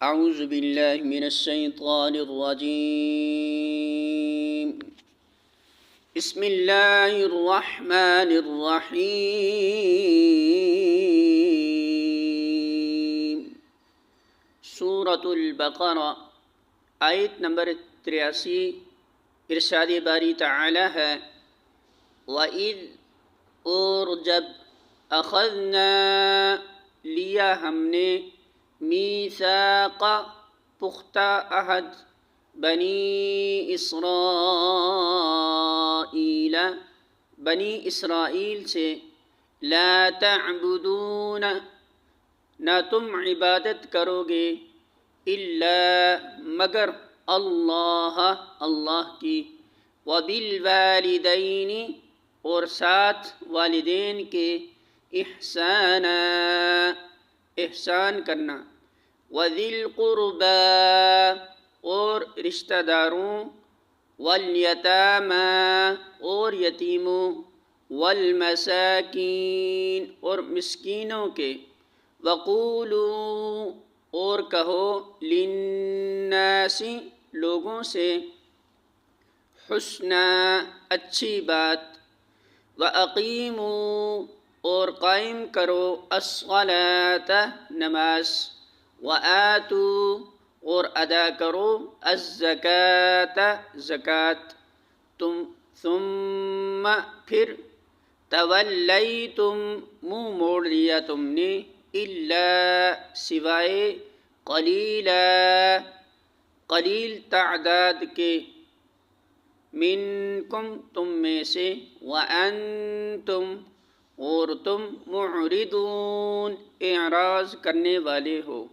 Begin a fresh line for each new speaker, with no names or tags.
اعوذ باللہ من الشیطان الرجیم بسم اللہ الرحمن الرحیم سورۃ البقرہ آیت نمبر 83۔ ارشاد باری تعالی ہے وَإِذْ اور جب اخذنا لیا ہم نے میثاق پختہ عہد بنی اسرائیل سے لا تعبدون نہ تم عبادت کرو گے الا مگر اللہ کی وبالوالدین اور ساتھ والدین کے احسان کرنا وذی القربى اور رشتہ داروں والیتامی اور یتیموں والمساکین اور مسکینوں کے وقولوا اور کہو للناس لوگوں سے حسنا اچھی بات وَأَقِیمُوا اور قائم کرو الصلاۃ نماز وآتوا اور ادا کرو الزکاۃ زکوٰۃ ثم پھر تولیتم منہ موڑ لیا تم نے الا سوائے قلیل تعداد کے منکم تم میں سے وانتم اور تم معرضون اعراض کرنے والے ہو۔